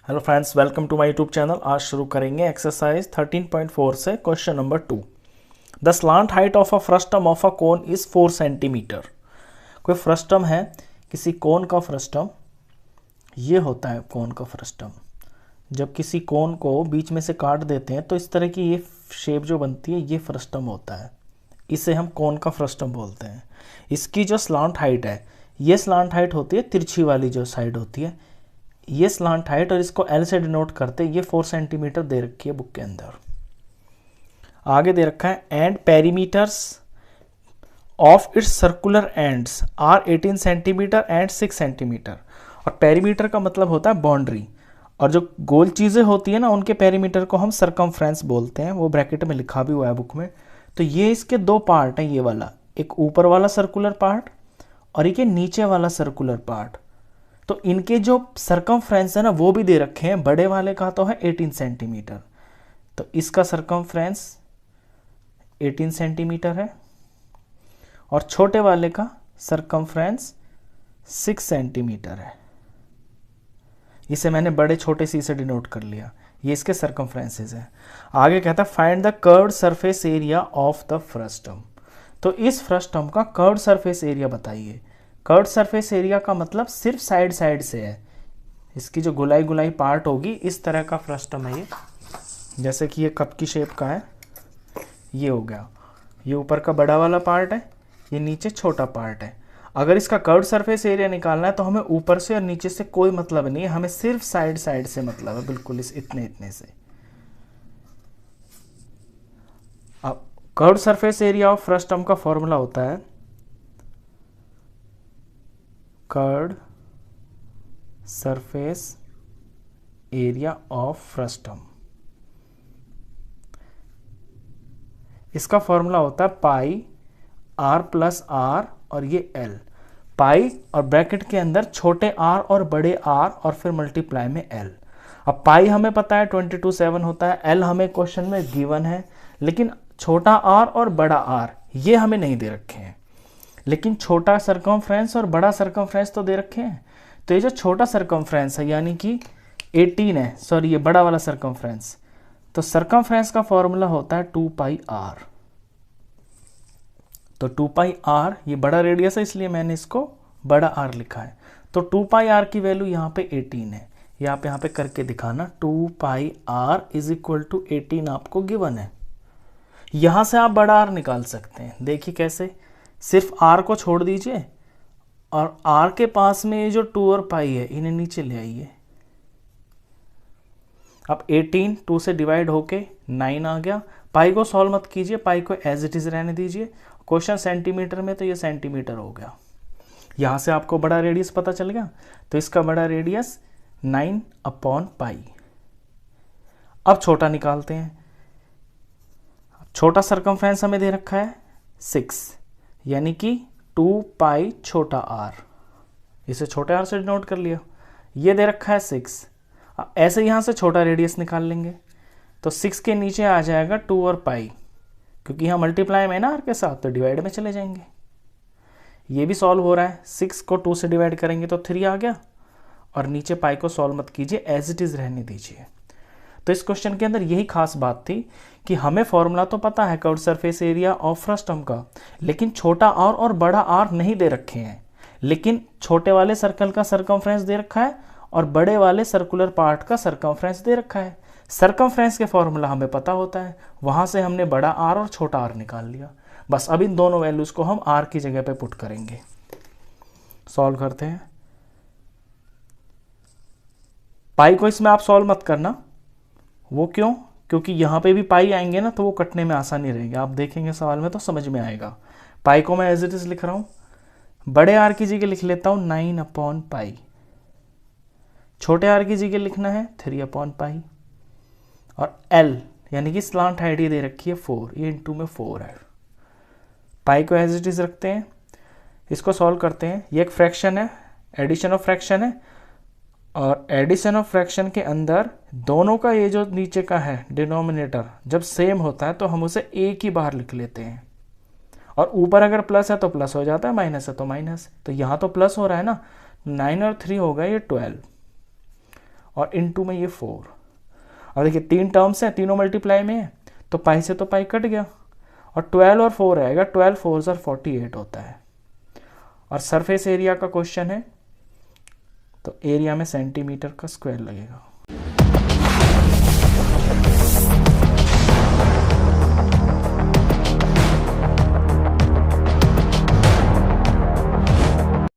Hello friends, welcome to my YouTube channel. आज शुरू करेंगे एक्सरसाइज 13.4 से question number 2। The slant height of a frustum of a cone is 4 centimetre. कोई frustum है, किसी कोन का फ्रस्टम ये होता है। कोन का फ्रस्टम जब किसी कोन को बीच में से काट देते हैं तो इस तरह की ये शेप जो बनती है ये फ्रस्टम होता है। इसे हम कोन का फ्रस्टम बोलते हैं। इसकी जो स्लांट हाइट है, ये स्लांट हाइट होती है तिरछी वाली जो साइड होती है, ये स्लांट हाइट, और इसको एल से डिनोट करते ये 4 सेंटीमीटर दे रखी है बुक के अंदर। आगे दे रखा है and perimeters of its circular ends are 18 centimetre and 6 centimetre. और पेरीमीटर का मतलब होता है बाउंड्री, और जो गोल चीज़ें होती है ना उनके पेरीमीटर को हम सरकमफ्रेंस बोलते हैं। वो ब्रैकेट में लिखा भी हुआ है बुक में। तो ये इसके दो पार्ट हैं, ये वाला एक ऊपर वाला सर्कुलर पार्ट और एक नीचे वाला सर्कुलर पार्ट। तो इनके जो सरकमफ्रेंस है ना वो भी दे रखे हैं। बड़े वाले का तो है 18 सेंटीमीटर, तो इसका सरकमफ्रेंस 18 सेंटीमीटर है, और छोटे वाले का सरकमफ्रेंस 6 सेंटीमीटर है। इसे मैंने बड़े छोटे सी से डिनोट कर लिया। ये इसके सरकमफ्रेंसेस हैं। आगे कहता है find the curved surface area of the frustum. तो इस फ्रस्टम का कर्व्ड सरफेस एरिया बताइए। कर्व्ड सरफेस एरिया का मतलब सिर्फ साइड साइड से है। इसकी जो गुलाई गुलाई पार्ट होगी, इस तरह का फ्रस्टम है ये। जैसे कि ये कप की शेप का है, ये हो गया। ये ऊपर का बड़ा वाला पार्ट है, ये नीचे छोटा पार्ट है। अगर इसका कर्व्ड सरफेस एरिया निकालना है तो हमें ऊपर से और नीचे से कोई मतलब नहीं है, हमें सिर्फ साइड साइड से मतलब है, बिल्कुल इस इतने इतने से। अब curved surface area of frustum का फॉर्मूला होता है curved surface area of frustum. इसका फॉर्मूला होता है पाई आर प्लस आर और ये एल। पाई और ब्रैकेट के अंदर छोटे आर और बड़े आर और फिर मल्टीप्लाई में एल। अब पाई हमें पता है 22/7 होता है, एल हमें क्वेश्चन में गिवन है, लेकिन छोटा आर और बड़ा आर ये हमें नहीं दे रखे हैं। लेकिन छोटा सरकमफ्रेंस और बड़ा सरकमफ्रेंस तो दे रखे हैं। तो ये जो छोटा सरकमफ्रेंस है यानी कि 18 है, सॉरी ये बड़ा वाला सरकमफ्रेंस, तो सरकमफ्रेंस का फॉर्मूला होता है 2 पाई आर। तो 2 पाई आर, ये बड़ा रेडियस है इसलिए मैंने इसको बड़ा आर लिखा है। तो 2 पाई आर की वैल्यू यहाँ पे 18 है। यहाँ पे करके दिखाना 2 पाई आर इज इक्वल टू 18 आपको गिवन है। यहाँ से आप बड़ा आर निकाल सकते हैं। देखिए कैसे, सिर्फ आर को छोड़ दीजिए और आर के पास में ये जो 2 और पाई है इन्हें नीचे ले आइए। अब 18 2 से डिवाइड होके 9 आ गया। पाई को सॉल्व मत कीजिए, पाई को एज इट इज रहने दीजिए। क्वेश्चन सेंटीमीटर में तो ये सेंटीमीटर हो गया। यहाँ से आपको बड़ा रेडियस पता चल गया, तो इसका बड़ा रेडियस 9/पाई। अब छोटा निकालते हैं। छोटा सरकमफ्रेंस हमें दे रखा है 6, यानी कि 2 पाई छोटा आर। इसे छोटे आर से डिनोट कर लिया। ये दे रखा है 6। ऐसे यहाँ से छोटा रेडियस निकाल लेंगे तो 6 के नीचे आ जाएगा 2 और पाई, क्योंकि यहाँ मल्टीप्लाई में ना आर के साथ, तो डिवाइड में चले जाएंगे। ये भी सॉल्व हो रहा है। 6 को 2 से डिवाइड करेंगे तो 3 आ गया, और नीचे पाई को सॉल्व मत कीजिए, एज इट इज रहने दीजिए। तो इस क्वेश्चन के अंदर यही खास बात थी कि हमें फॉर्मूला तो पता है curved surface area of frustum का, लेकिन छोटा आर और बड़ा आर नहीं दे रखे हैं। लेकिन छोटे वाले सर्कल का सरकमफ्रेंस दे रखा है और बड़े वाले सर्कुलर पार्ट का सरकमफ्रेंस दे रखा है। सरकमफ्रेंस के फॉर्मूला हमें पता होता है, वहां से हमने बड़ा आर और छोटा आर निकाल लिया। बस अब इन दोनों वैल्यूज को हम आर की जगह पे पुट करेंगे। सॉल्व करते हैं। पाई को इसमें आप सॉल्व मत करना। वो क्यों? क्योंकि यहाँ पे भी पाई आएंगे ना तो वो कटने में आसानी रहेगी। आप देखेंगे सवाल में तो समझ में आएगा। पाई को मैं एज इट इज लिख रहा हूँ। बड़े आर की जगह लिख लेता हूँ 9/पाई। छोटे आर की जगह लिखना है 3/पाई। और एल यानी कि स्लांट हाइट ये दे रखी है 4, ये इंटू में 4 है। पाई को एज इट इज रखते हैं, इसको सॉल्व करते हैं। ये एक फ्रैक्शन है, एडिशन ऑफ फ्रैक्शन है, और एडिशन ऑफ फ्रैक्शन के अंदर दोनों का ये जो नीचे का है डिनोमिनेटर जब सेम होता है तो हम उसे एक ही बार लिख लेते हैं, और ऊपर अगर प्लस है तो प्लस हो जाता है, माइनस है तो माइनस। तो यहाँ तो प्लस हो रहा है ना, 9 और 3 हो गए ये 12, और इनटू में ये 4। और देखिए 3 टर्म्स हैं, तीनों मल्टीप्लाई में है, तो पाई से तो पाई कट गया और 12 और 4 रहेगा, 12 4 48 होता है। और सरफेस एरिया का क्वेश्चन है, तो एरिया में सेंटीमीटर का स्क्वायर लगेगा।